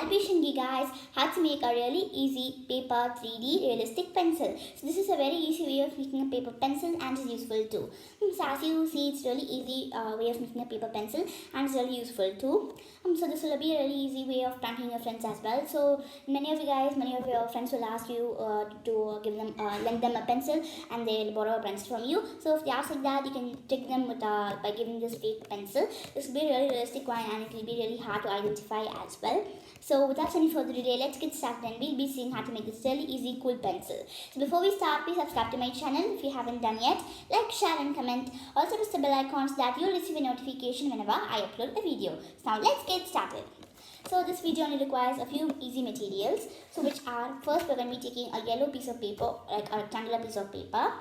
I'll be showing you guys how to make a really easy paper 3D realistic pencil. So this is a very easy way of making a paper pencil and it's useful too. So as you see, it's really easy way of making a paper pencil and it's really useful too. So this will be a really easy way of pranking your friends as well. So many of your friends will ask you to give them lend them a pencil and they'll borrow a pencil from you. So if they ask like that, you can trick them with by giving this fake pencil. This will be a really realistic one and it will be really hard to identify as well. So without any further delay, let's get started and we'll be seeing how to make this really easy cool pencil. So before we start, please subscribe to my channel if you haven't done yet. Like, share and comment. Also press the bell icon so that you'll receive a notification whenever I upload a video. So now let's get started. So this video only requires a few easy materials. So which are, first we're going to be taking a yellow piece of paper, like a rectangular piece of paper.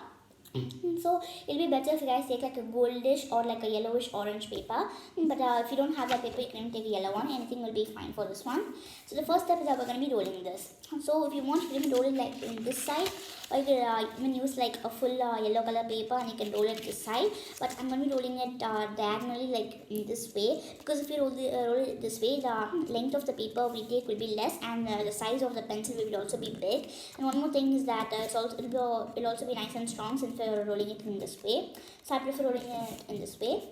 So it'll be better if you guys take like a goldish or like a yellowish orange paper, but if you don't have that paper, you can take a yellow one. Anything will be fine for this one. So the first step is that we're going to be rolling this. So if you want, you can roll it like in this side, or you can even use like a full yellow color paper and you can roll it this side, but I'm going to be rolling it diagonally like in this way, because if you roll it this way, the length of the paper we take will be less and the size of the pencil will also be big. And one more thing is that it'll also be nice and strong since we're rolling it in this way. So I prefer rolling it in this way.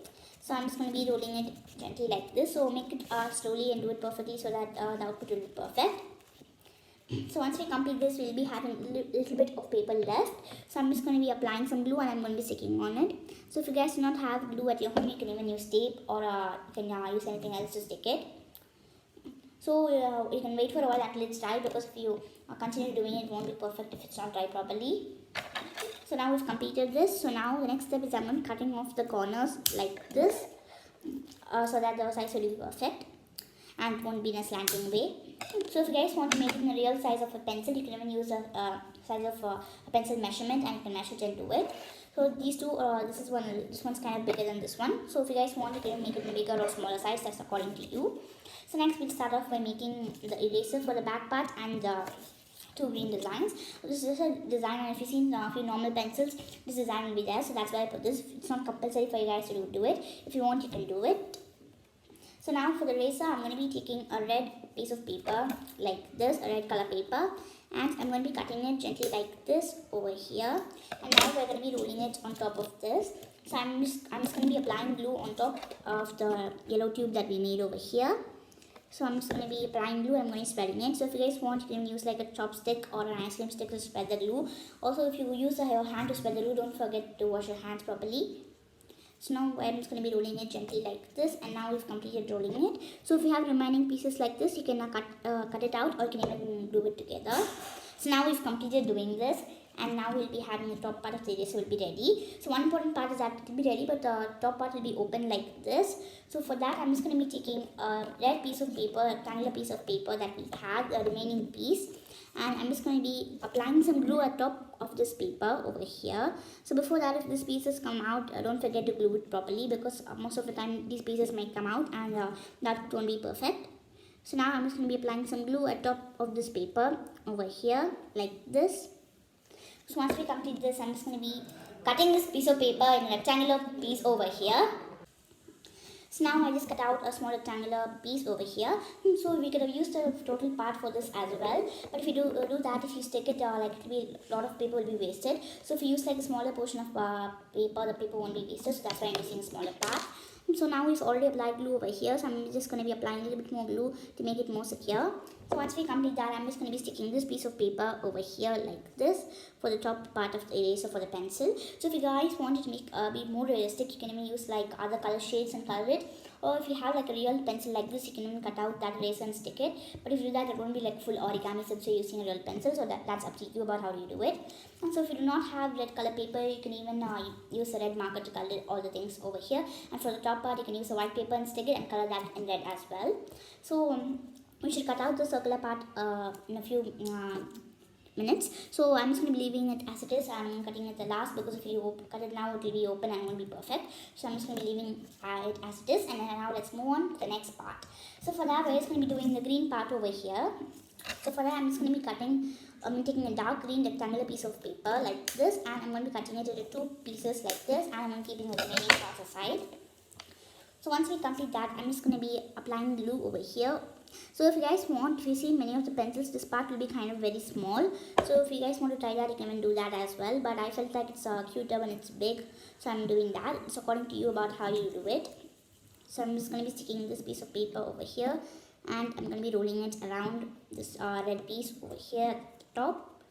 So I'm just going to be rolling it gently like this. So make it slowly and do it perfectly so that the output will be perfect. So once we complete this, we'll be having a little bit of paper left. So I'm just going to be applying some glue and I'm going to be sticking on it. So if you guys do not have glue at your home, you can even use tape or you can use anything else to stick it. So you can wait for a while until it's dry, because if you continue doing it, it won't be perfect if it's not dry properly. So now we've completed this. So now the next step is I'm going to be cutting off the corners like this, so that the size will be perfect and it won't be in a slanting way. So if you guys want to make it in the real size of a pencil, you can even use a size of a pencil measurement and you can measure it and do it. So these two, this one's kind of bigger than this one. So if you guys want, you can make it in a bigger or smaller size, that's according to you. So next we'll start off by making the eraser for the back part and the two green designs. This is a design, and if you've seen a few normal pencils, this design will be there. So that's why I put this. It's not compulsory for you guys to do it. If you want, you can do it. So now for the eraser, I'm going to be taking a red piece of paper like this, a red color paper, and I'm going to be cutting it gently like this over here. And now we're going to be rolling it on top of this. So I'm just going to be applying glue on top of the yellow tube that we made over here. So I'm just going to be applying glue and I'm going to be spreading it. So if you guys want, you can use like a chopstick or an ice cream stick to spread the glue. Also, if you use your hand to spread the glue, don't forget to wash your hands properly. So now I'm just going to be rolling it gently like this, and now we've completed rolling it. So if you have remaining pieces like this, you can cut it out, or you can even do it together. So now we've completed doing this, and now we'll be having the top part of the eraser will be ready. So one important part is that it will be ready, but the top part will be open like this. So for that, I'm just going to be taking a red piece of paper, a rectangular piece of paper that we had, the remaining piece, and I'm just going to be applying some glue at top of this paper over here. So before that, if these pieces come out, don't forget to glue it properly, because most of the time these pieces might come out and that won't be perfect. So now I'm just going to be applying some glue at top of this paper over here like this. So once we complete this, I'm just going to be cutting this piece of paper in a rectangular piece over here. So now I just cut out a small rectangular piece over here. So we could have used the total part for this as well. But if you do that, if you stick it, like it will be, a lot of paper will be wasted. So if you use like a smaller portion of paper, the paper won't be wasted. So that's why I'm using a smaller part. So now we've already applied glue over here. So I'm just going to be applying a little bit more glue to make it more secure. So once we complete that, I'm just going to be sticking this piece of paper over here like this for the top part of the eraser for the pencil. So if you guys want it to make be more realistic, you can even use like other color shades and color it. Or if you have like a real pencil like this, you can even cut out that eraser and stick it. But if you do that, it won't be like full origami since you're using a real pencil. So that's up to you about how you do it. And so if you do not have red color paper, you can even use a red marker to color all the things over here. And for the top part, you can use a white paper and stick it and color that in red as well. So we should cut out the circular part in a few minutes. So I'm just going to be leaving it as it is. I'm cutting it at the last, because if you cut it now, it will be open and won't be perfect. So I'm just going to be leaving it as it is. And then now let's move on to the next part. So for that, we're just going to be doing the green part over here. So for that, I'm just going to be taking a dark green rectangular piece of paper like this, and I'm going to be cutting it into two pieces like this, and I'm keeping the remaining parts aside. So once we complete that, I'm just going to be applying glue over here So if you guys want, if you see many of the pencils, this part will be kind of very small. So if you guys want to try that, you can even do that as well. But I felt like it's cuter when it's big, so I'm doing that. It's according to you about how you do it. So I'm just going to be sticking this piece of paper over here, and I'm going to be rolling it around this red piece over here at the top.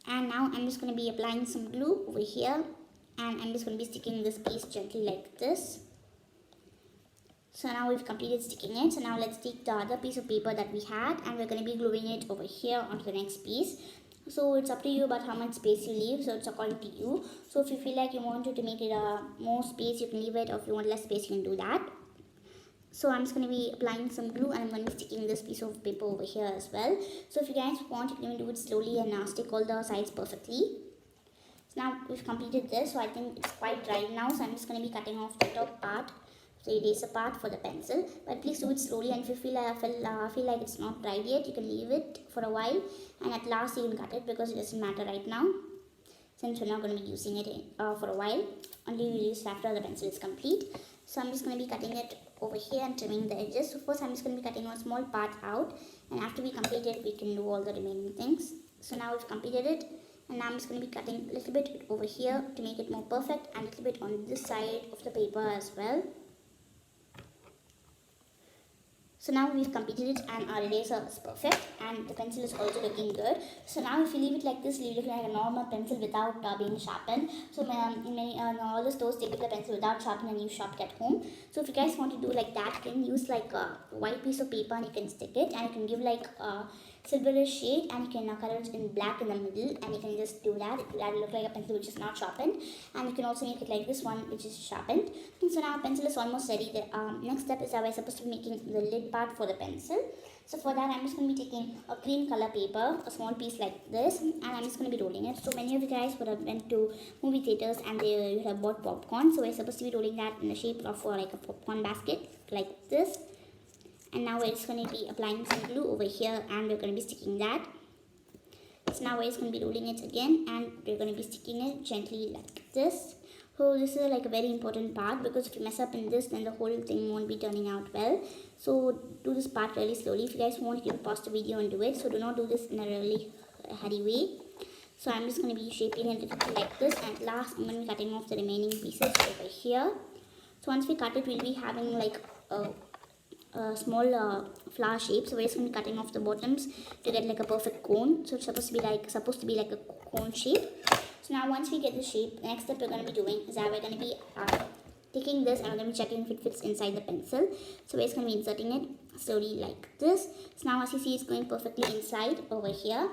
And now I'm just going to be applying some glue over here, and I'm just going to be sticking this piece gently like this. So now we've completed sticking it. So now let's take the other piece of paper that we had, and we're going to be gluing it over here onto the next piece. So it's up to you about how much space you leave, so it's according to you. So if you feel like you wanted to make it more space, you can leave it, or if you want less space, you can do that. So I'm just going to be applying some glue, and I'm going to be sticking this piece of paper over here as well. So if you guys want, you can even do it slowly and stick all the sides perfectly. So now we've completed this, so I think it's quite dry now. So I'm just going to be cutting off the top part, the eraser part for the pencil. But please do it slowly, and if you feel like it's not dried yet, you can leave it for a while, and at last you can cut it, because it doesn't matter right now, since we're not going to be using it for a while. Only we'll use it after the pencil is complete. So I'm just going to be cutting it over here and trimming the edges. So first I'm just going to be cutting a small part out, and after we complete it, we can do all the remaining things. So now we've completed it, and now I'm just going to be cutting a little bit over here to make it more perfect, and a little bit on this side of the paper as well. So now we've completed it, and our eraser is perfect, and the pencil is also looking good. So now if you leave it like this, you look like a normal pencil without being sharpened. So in all the stores, they give the pencil without sharpening, and you sharpen at home. So if you guys want to do like that, you can use like a white piece of paper, and you can stick it, and you can give like a silverish shade, and you can color it in black in the middle, and you can just do that. That will look like a pencil which is not sharpened, and you can also make it like this one which is sharpened. And so now our pencil is almost ready. The next step is we're supposed to be making the lid part for the pencil. So for that, I'm just going to be taking a green color paper, a small piece like this, and I'm just going to be rolling it. So many of you guys would have went to movie theaters, and they would have bought popcorn. So we're supposed to be rolling that in the shape of like a popcorn basket like this. And now we're just going to be applying some glue over here, and we're going to be sticking that. So now we're just going to be rolling it again, and we're going to be sticking it gently like this. So this is like a very important part, because if you mess up in this, then the whole thing won't be turning out well. So do this part really slowly. If you guys want, you can pause the video and do it. So do not do this in a really hurry way. So I'm just going to be shaping it like this, and at last I'm going to be cutting off the remaining pieces over here. So once we cut it, we'll be having like a small flower shape. So we're just going to be cutting off the bottoms to get like a perfect cone. So it's supposed to be like a cone shape. So now once we get the shape, the next step we're going to be doing is that we're going to be taking this, and we're going to be checking if it fits inside the pencil. So we're just going to be inserting it slowly like this. So now as you see, it's going perfectly inside over here.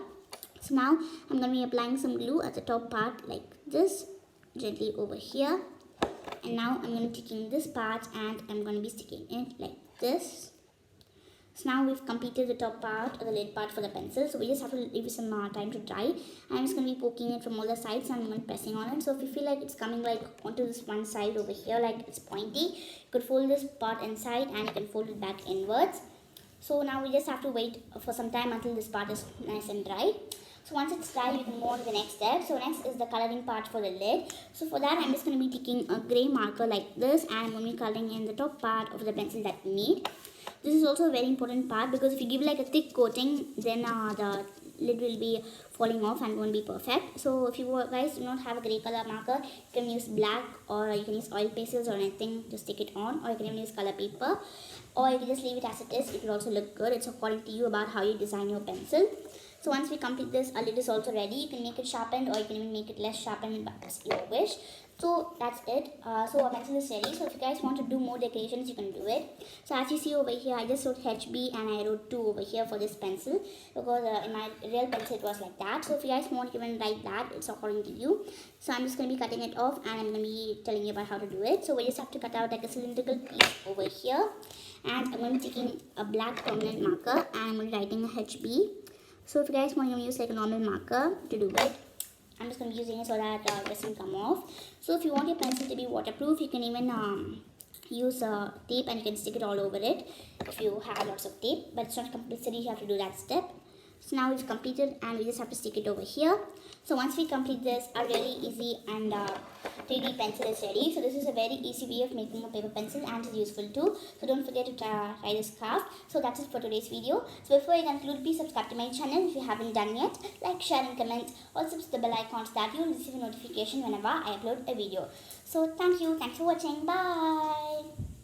So now I'm going to be applying some glue at the top part like this, gently over here. And now I'm going to be taking this part, and I'm going to be sticking it like this. So now we've completed the top part or the lid part for the pencil. So we just have to leave it some time to dry. I'm just going to be poking it from all the sides, and I'm going to be pressing on it. So if you feel like it's coming like onto this one side over here, like it's pointy, you could fold this part inside, and you can fold it back inwards. So now we just have to wait for some time until this part is nice and dry. So once it's dry, you can move on to the next step. So next is the coloring part for the lid. So for that, I'm just going to be taking a grey marker like this, and I'm going to be coloring in the top part of the pencil that we need. This is also a very important part, because if you give like a thick coating, then the lid will be falling off and won't be perfect. So if you guys do not have a grey color marker, you can use black, or you can use oil pastels or anything to stick it on, or you can even use color paper, or you can just leave it as it is. It will also look good. It's according to you about how you design your pencil. So once we complete this, our lid is also ready. You can make it sharpened, or you can even make it less sharpened as you wish. So that's it. So our pencil is ready. So if you guys want to do more decorations, you can do it. So as you see over here, I just wrote HB, and I wrote 2 over here for this pencil, because in my real pencil it was like that. So if you guys want, you can write that. It's according to you. So I'm just going to be cutting it off, and I'm going to be telling you about how to do it. So we just have to cut out like a cylindrical piece over here, and I'm going to be taking a black permanent marker, and I'm going to be writing a HB. So if you guys want, you can use like a normal marker to do it. I'm just going to be using it so that it doesn't come off. So if you want your pencil to be waterproof, you can even use tape, and you can stick it all over it if you have lots of tape. But it's not compulsory, you have to do that step. So now we've completed and we just have to stick it over here. So once we complete this, a really easy and 3D pencil is ready. So this is a very easy way of making a paper pencil and is useful too. So don't forget to try this craft. So that's it for today's video. So before I conclude, please subscribe to my channel if you haven't done yet. Like, share and comment. Also press the bell icon so that you will receive a notification whenever I upload a video. So thank you. Thanks for watching. Bye.